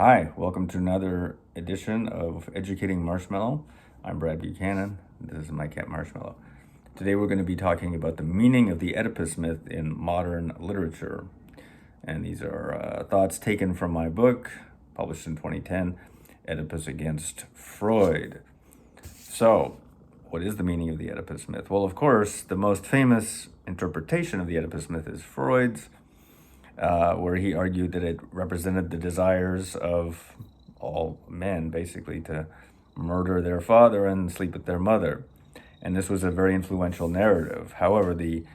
Hi, welcome to another edition of Educating Marshmallow. I'm Brad Buchanan. This is my cat Marshmallow. Today we're going to be talking about the meaning of the Oedipus myth in modern literature. And these are thoughts taken from my book, published in 2010, Oedipus Against Freud. So, what is the meaning of the Oedipus myth? Well, of course, the most famous interpretation of the Oedipus myth is Freud's, where he argued that it represented the desires of all men, basically, to murder their father and sleep with their mother. And this was a very influential narrative. However, the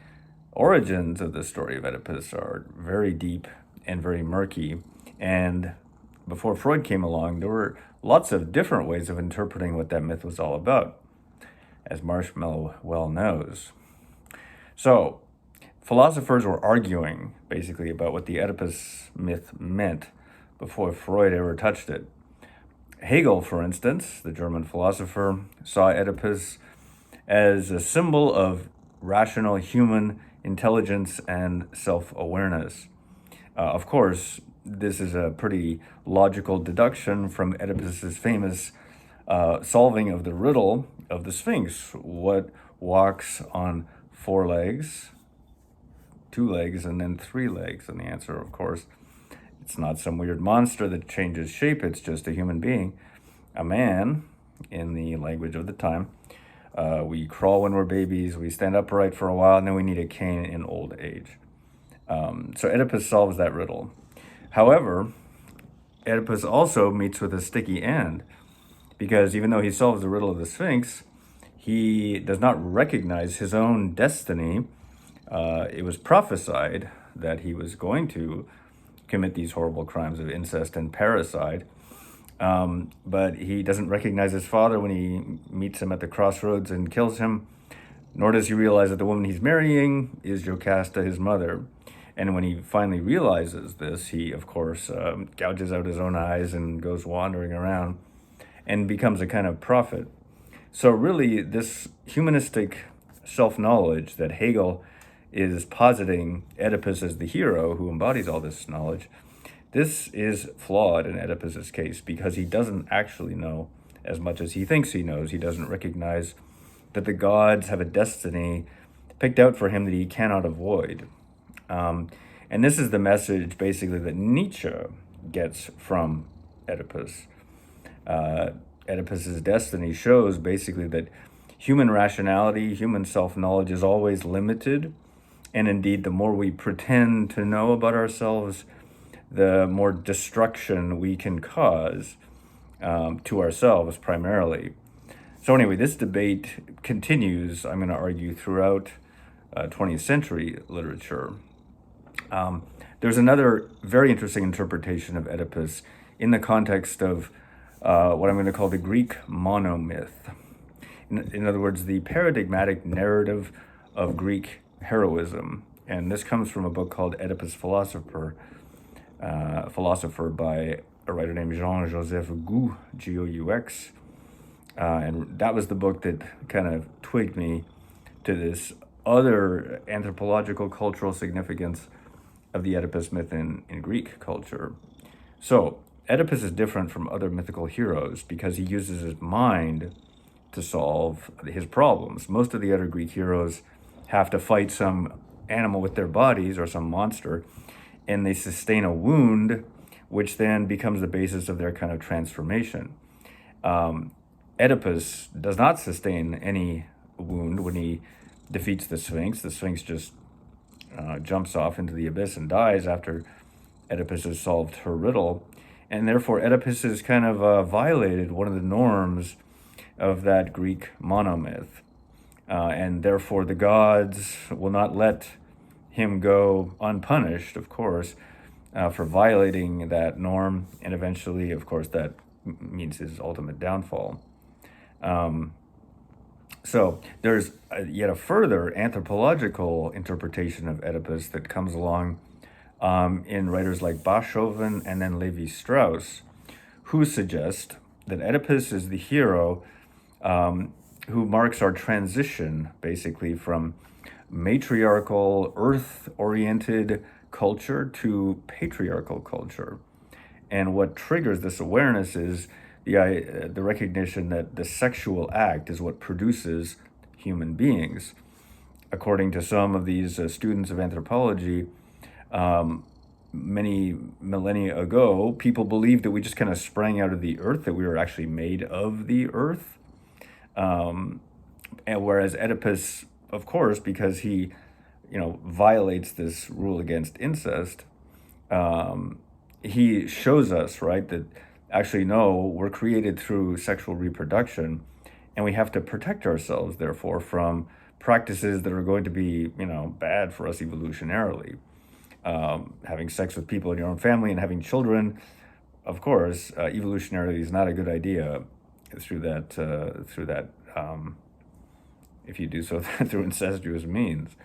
origins of the story of Oedipus are very deep and very murky. And before Freud came along, there were lots of different ways of interpreting what that myth was all about, as Marshmallow well knows. So, philosophers were arguing, basically, about what the Oedipus myth meant before Freud ever touched it. Hegel, for instance, the German philosopher, saw Oedipus as a symbol of rational human intelligence and self-awareness. Of course, this is a pretty logical deduction from Oedipus's famous solving of the riddle of the Sphinx. What walks on 4 legs, 2 legs, and then 3 legs? And the answer, of course, it's not some weird monster that changes shape. It's just a human being, a man, in the language of the time. We crawl when we're babies, we stand upright for a while, and then we need a cane in old age. So Oedipus solves that riddle. However, Oedipus also meets with a sticky end, because even though he solves the riddle of the Sphinx, he does not recognize his own destiny. It was prophesied that he was going to commit these horrible crimes of incest and parricide, but he doesn't recognize his father when he meets him at the crossroads and kills him, nor does he realize that the woman he's marrying is Jocasta, his mother. And when he finally realizes this, he, of course, gouges out his own eyes and goes wandering around and becomes a kind of prophet. So really, this humanistic self-knowledge that Hegel is positing Oedipus as the hero who embodies all this knowledge, this is flawed in Oedipus's case, because he doesn't actually know as much as he thinks he knows. He doesn't recognize that the gods have a destiny picked out for him that he cannot avoid. And this is the message, basically, that Nietzsche gets from Oedipus. Oedipus's destiny shows, basically, that human rationality, human self-knowledge is always limited. And indeed, the more we pretend to know about ourselves, the more destruction we can cause to ourselves primarily. So anyway, this debate continues, I'm going to argue, throughout 20th century literature. There's another very interesting interpretation of Oedipus in the context of what I'm going to call the Greek monomyth. In other words, the paradigmatic narrative of Greek heroism. And this comes from a book called Oedipus Philosopher by a writer named Jean-Joseph Gou, G-O-U-X. And that was the book that kind of twigged me to this other anthropological cultural significance of the Oedipus myth in Greek culture. So Oedipus is different from other mythical heroes because he uses his mind to solve his problems. Most of the other Greek heroes have to fight some animal with their bodies or some monster, and they sustain a wound, which then becomes the basis of their kind of transformation. Oedipus does not sustain any wound when he defeats the Sphinx. The Sphinx just jumps off into the abyss and dies after Oedipus has solved her riddle. And therefore, Oedipus has kind of violated one of the norms of that Greek monomyth. And therefore, the gods will not let him go unpunished, of course, for violating that norm. And eventually, of course, that means his ultimate downfall. So there's yet a further anthropological interpretation of Oedipus that comes along in writers like Bashoven and then Levi-Strauss, who suggest that Oedipus is the hero who marks our transition, basically, from matriarchal, earth-oriented culture to patriarchal culture. And what triggers this awareness is the recognition that the sexual act is what produces human beings. According to some of these students of anthropology, many millennia ago, people believed that we just kind of sprang out of the earth, that we were actually made of the earth. And whereas Oedipus, of course, because he, violates this rule against incest, he shows us, right, that actually, no, we're created through sexual reproduction, and we have to protect ourselves, therefore, from practices that are going to be, bad for us evolutionarily. Having sex with people in your own family and having children, of course, evolutionarily is not a good idea through that, if you do so through incestuous means,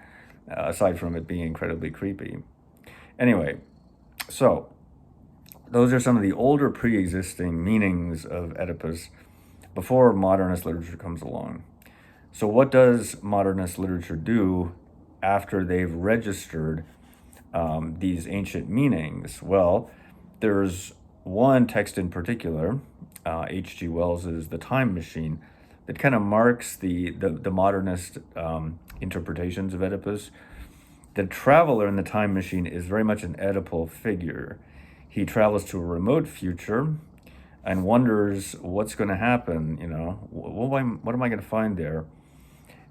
aside from it being incredibly creepy. Anyway, so those are some of the older pre-existing meanings of Oedipus before modernist literature comes along. So what does modernist literature do after they've registered these ancient meanings? Well, there's one text in particular, H.G. Wells's The Time Machine, that kind of marks the modernist interpretations of Oedipus. The traveler in the time machine is very much an Oedipal figure. He travels to a remote future and wonders what's going to happen, what am I going to find there?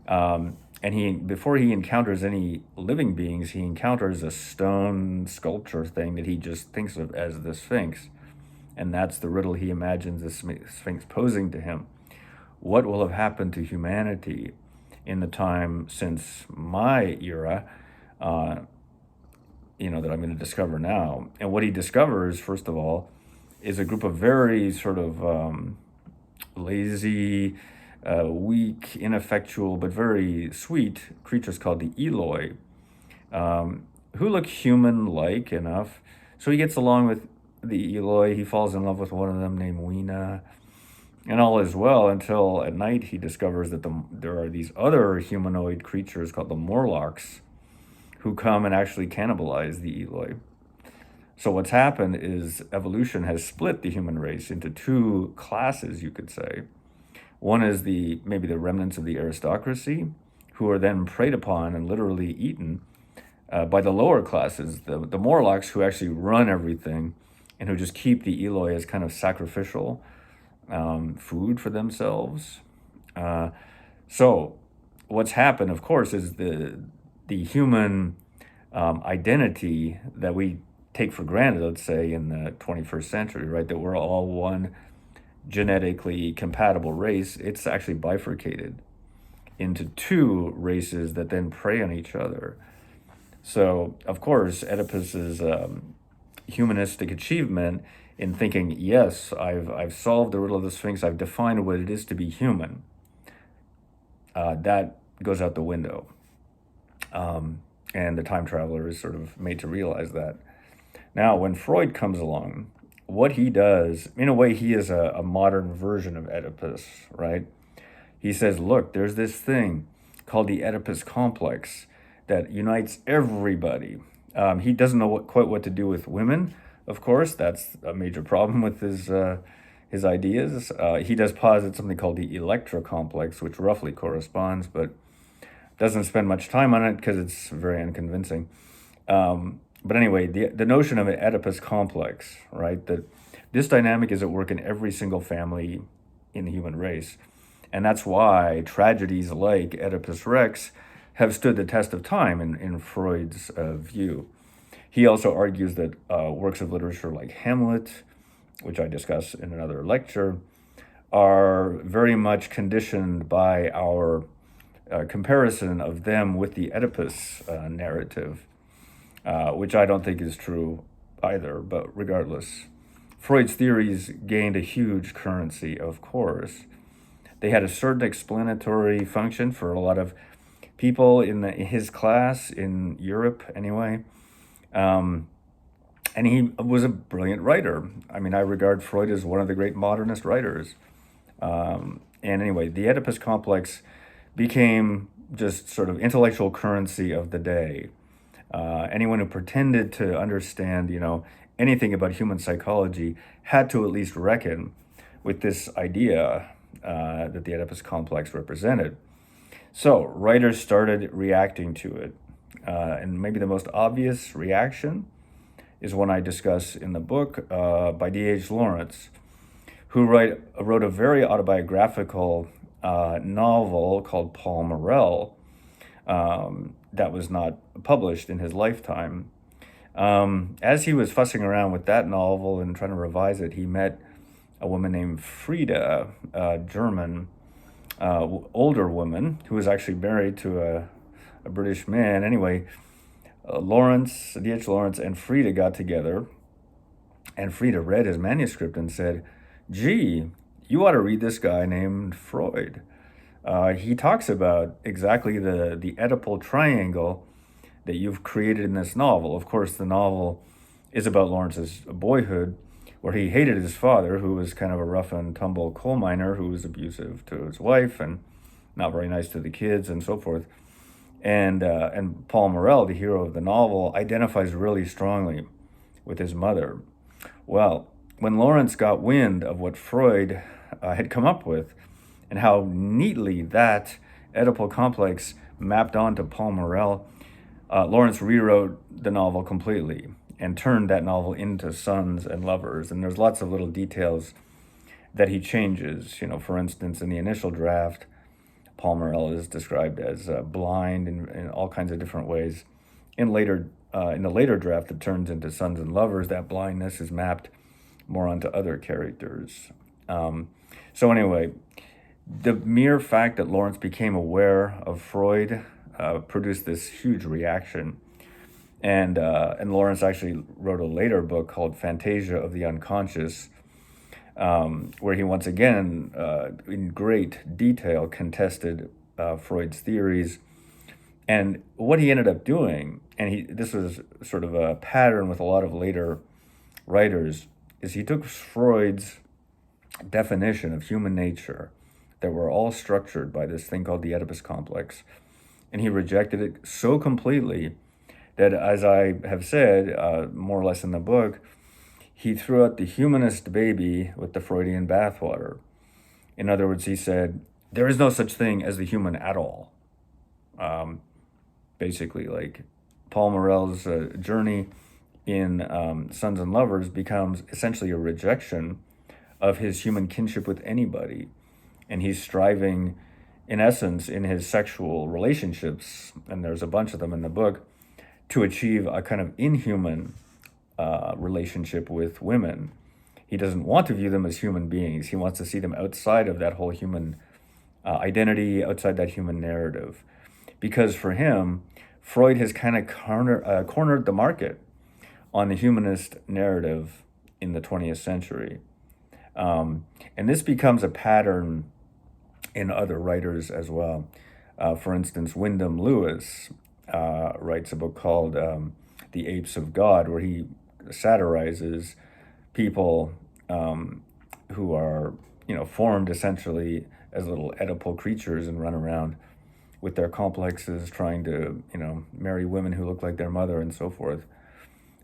And before he encounters any living beings, he encounters a stone sculpture thing that he just thinks of as the Sphinx. And that's the riddle he imagines the Sphinx posing to him. What will have happened to humanity in the time since my era, that I'm going to discover now? And what he discovers, first of all, is a group of very sort of lazy, weak, ineffectual, but very sweet creatures called the Eloi, who look human-like enough. So he gets along with the Eloi. He falls in love with one of them named Weena, and all is well until at night he discovers that there are these other humanoid creatures called the Morlocks who come and actually cannibalize the Eloi. So what's happened is evolution has split the human race into two classes, you could say. One is maybe the remnants of the aristocracy, who are then preyed upon and literally eaten by the lower classes, the Morlocks, who actually run everything and who just keep the Eloi as kind of sacrificial food for themselves. So what's happened, of course, is the human identity that we take for granted, let's say, in the 21st century, right, that we're all one genetically compatible race, it's actually bifurcated into two races that then prey on each other. So, of course, Oedipus's humanistic achievement in thinking, yes, I've solved the riddle of the Sphinx, I've defined what it is to be human, that goes out the window. And the time traveler is sort of made to realize that. Now, when Freud comes along, what he does, in a way, he is a modern version of Oedipus, right? He says, look, there's this thing called the Oedipus complex that unites everybody. He doesn't know quite what to do with women, of course. That's a major problem with his ideas. He does posit something called the Electra complex, which roughly corresponds, but doesn't spend much time on it because it's very unconvincing. But anyway, the notion of an Oedipus complex, right, that this dynamic is at work in every single family in the human race. And that's why tragedies like Oedipus Rex have stood the test of time in Freud's view. He also argues that works of literature like Hamlet, which I discuss in another lecture, are very much conditioned by our comparison of them with the Oedipus narrative, which I don't think is true either, but regardless. Freud's theories gained a huge currency, of course. They had a certain explanatory function for a lot of people in his class, in Europe anyway. And he was a brilliant writer. I mean, I regard Freud as one of the great modernist writers. And anyway, the Oedipus complex became just sort of intellectual currency of the day. Anyone who pretended to understand, anything about human psychology had to at least reckon with this idea that the Oedipus complex represented. So writers started reacting to it. And maybe the most obvious reaction is one I discuss in the book by D.H. Lawrence, who wrote a very autobiographical novel called Paul Morrell that was not published in his lifetime. As he was fussing around with that novel and trying to revise it, he met a woman named Frida, a German older woman who was actually married to a British man. Anyway, D.H. Lawrence and Frida got together, and Frida read his manuscript and said, "Gee, you ought to read this guy named Freud. He talks about exactly the Oedipal triangle that you've created in this novel." Of course, the novel is about Lawrence's boyhood, where he hated his father, who was kind of a rough and tumble coal miner who was abusive to his wife and not very nice to the kids and so forth. And Paul Morrell, the hero of the novel, identifies really strongly with his mother. Well, when Lawrence got wind of what Freud had come up with and how neatly that Oedipal complex mapped onto Paul Morrell, Lawrence rewrote the novel completely and turned that novel into Sons and Lovers. And there's lots of little details that he changes. You know, for instance, in the initial draft, Paul Morrell is described as blind in all kinds of different ways. In the later draft that turns into Sons and Lovers, that blindness is mapped more onto other characters. So anyway, the mere fact that Lawrence became aware of Freud produced this huge reaction. And Lawrence actually wrote a later book called Fantasia of the Unconscious, where he once again, in great detail, contested Freud's theories. And what he ended up doing, and this was sort of a pattern with a lot of later writers, is he took Freud's definition of human nature that were all structured by this thing called the Oedipus complex, and he rejected it so completely that, as I have said, more or less in the book, he threw out the humanist baby with the Freudian bathwater. In other words, he said, there is no such thing as the human at all. Basically, like Paul Morrell's journey in Sons and Lovers becomes essentially a rejection of his human kinship with anybody. And he's striving, in essence, in his sexual relationships, and there's a bunch of them in the book, to achieve a kind of inhuman relationship with women. He doesn't want to view them as human beings. He wants to see them outside of that whole human identity, outside that human narrative. Because for him, Freud has kind of cornered the market on the humanist narrative in the 20th century. And this becomes a pattern in other writers as well. For instance, Wyndham Lewis writes a book called The Apes of God, where he satirizes people who are, formed essentially as little Oedipal creatures and run around with their complexes, trying to, marry women who look like their mother and so forth.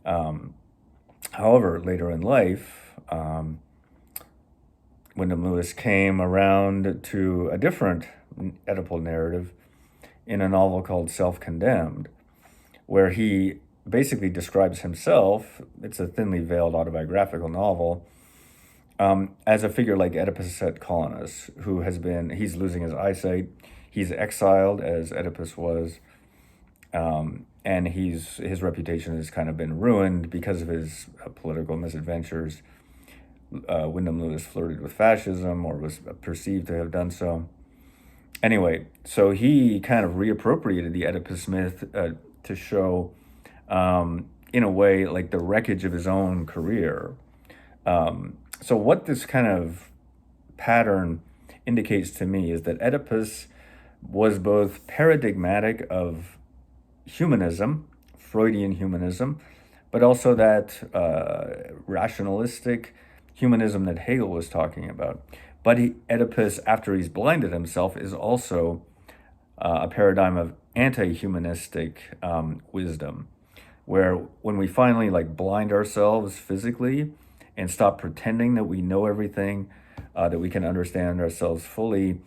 However, later in life, Wyndham Lewis came around to a different Oedipal narrative in a novel called Self-Condemned, where he basically describes himself, it's a thinly veiled autobiographical novel, as a figure like Oedipus at Colonus, he's losing his eyesight, he's exiled as Oedipus was, and his reputation has kind of been ruined because of his political misadventures. Wyndham Lewis flirted with fascism, or was perceived to have done so. Anyway, so he kind of reappropriated the Oedipus myth to show, in a way, like the wreckage of his own career. So what this kind of pattern indicates to me is that Oedipus was both paradigmatic of humanism, Freudian humanism, but also that rationalistic humanism that Hegel was talking about. But Oedipus, after he's blinded himself, is also a paradigm of anti-humanistic wisdom. where when we finally like blind ourselves physically and stop pretending that we know everything, that we can understand ourselves fully,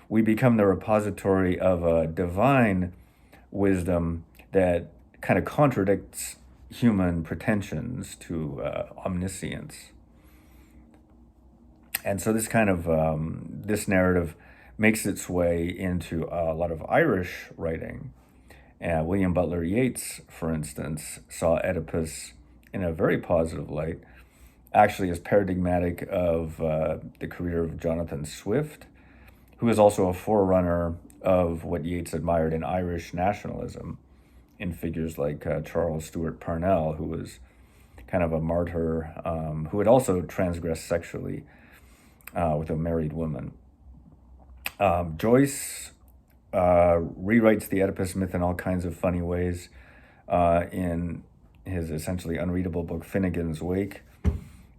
we become the repository of a divine wisdom that kind of contradicts human pretensions to omniscience. And so this kind of this narrative makes its way into a lot of Irish writing. William Butler Yeats, for instance, saw Oedipus in a very positive light, actually as paradigmatic of the career of Jonathan Swift, who is also a forerunner of what Yeats admired in Irish nationalism in figures like Charles Stewart Parnell, who was kind of a martyr, who had also transgressed sexually with a married woman. Joyce rewrites the Oedipus myth in all kinds of funny ways in his essentially unreadable book Finnegan's Wake,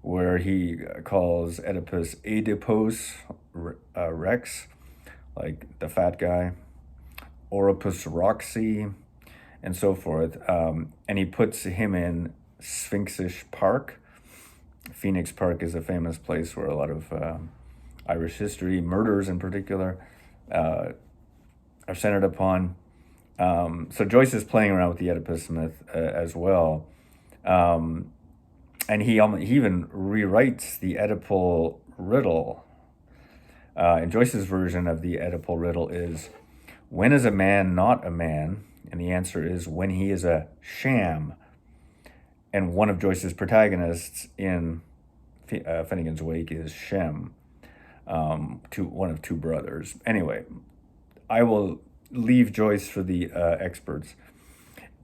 where he calls Oedipus Oedipus Rex, like the fat guy, Oropus Roxy, and so forth. And he puts him in Sphinxish Park. Phoenix Park is a famous place where a lot of Irish history, murders in particular, are centered upon. So Joyce is playing around with the Oedipus myth as well. And he even rewrites the Oedipal riddle. And Joyce's version of the Oedipal riddle is, when is a man not a man? And the answer is, when he is a sham. And one of Joyce's protagonists in Finnegan's Wake is Shem, one of two brothers. Anyway, I will leave Joyce for the experts.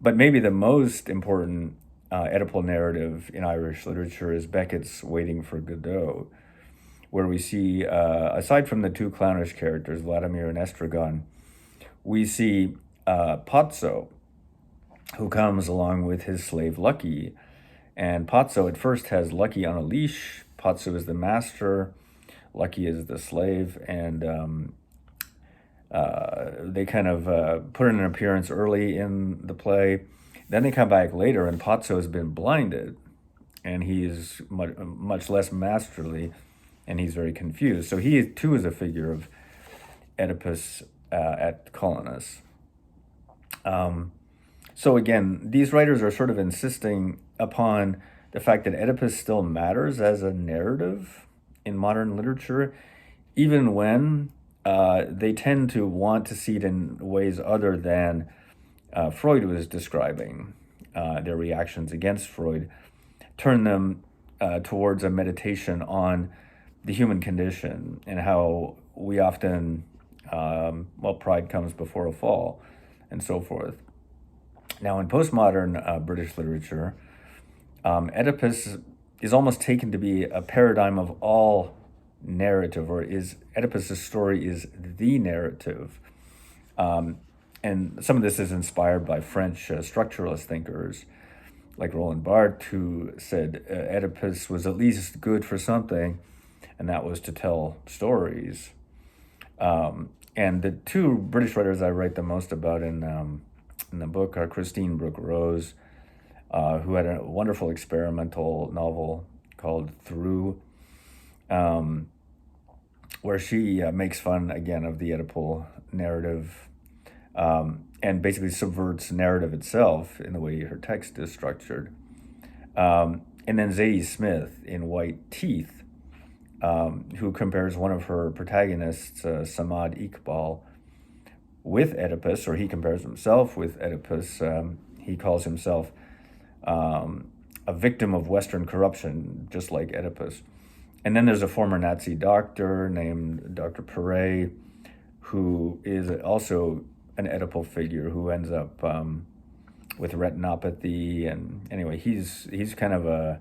But maybe the most important Oedipal narrative in Irish literature is Beckett's Waiting for Godot, where we see, aside from the two clownish characters, Vladimir and Estragon, we see Pozzo, who comes along with his slave Lucky. And Pozzo at first has Lucky on a leash. Pozzo is the master, Lucky is the slave, and they kind of put in an appearance early in the play. Then they come back later, and Pozzo has been blinded, and he is much less masterly, and he's very confused. So he too is a figure of Oedipus at Colonus. So again, these writers are sort of insisting upon the fact that Oedipus still matters as a narrative in modern literature, even when they tend to want to see it in ways other than Freud was describing. Their reactions against Freud turn them towards a meditation on the human condition and how we often, pride comes before a fall and so forth. Now, in postmodern British literature, Oedipus is almost taken to be a paradigm of all narrative, or is Oedipus's story is the narrative. And some of this is inspired by French structuralist thinkers like Roland Barthes, who said Oedipus was at least good for something, and that was to tell stories. And the two British writers I write the most about in the book are Christine Brooke Rose, who had a wonderful experimental novel called Through, where she makes fun, again, of the Oedipal narrative, and basically subverts narrative itself in the way her text is structured. And then Zadie Smith in White Teeth, who compares one of her protagonists, Samad Iqbal, with Oedipus, or he compares himself with Oedipus. He calls himself a victim of Western corruption, just like Oedipus. And then there's a former Nazi doctor named Dr. Perret, who is also an Oedipal figure who ends up with retinopathy. And anyway, he's kind of a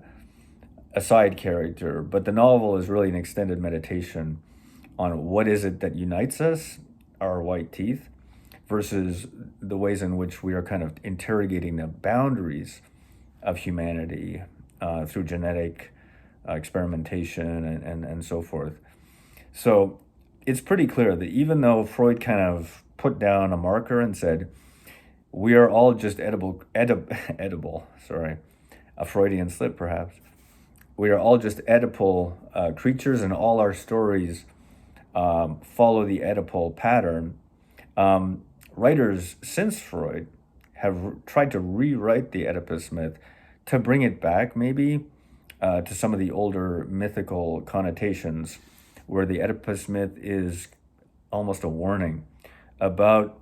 side character. But the novel is really an extended meditation on what is it that unites us, our white teeth, versus the ways in which we are kind of interrogating the boundaries of humanity through genetic experimentation and so forth. So it's pretty clear that even though Freud kind of put down a marker and said, We are all just edible, sorry, a Freudian slip perhaps. We are all just Oedipal creatures, and all our stories follow the Oedipal pattern. Writers since Freud have tried to rewrite the Oedipus myth to bring it back maybe to some of the older mythical connotations, where the Oedipus myth is almost a warning about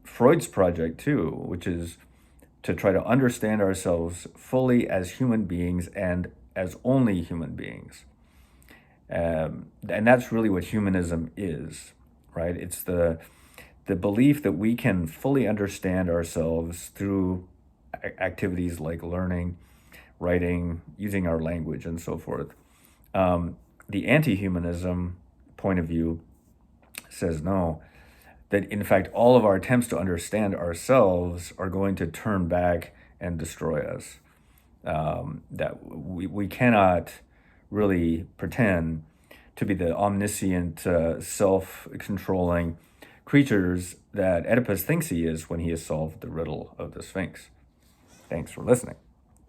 Freud's project too, which is to try to understand ourselves fully as human beings and as only human beings. And that's really what humanism is, right? It's the belief that we can fully understand ourselves through activities like learning, writing, using our language, and so forth. The anti-humanism point of view says no, that in fact all of our attempts to understand ourselves are going to turn back and destroy us. That we cannot really pretend to be the omniscient, self-controlling creatures that Oedipus thinks he is when he has solved the riddle of the Sphinx. Thanks for listening.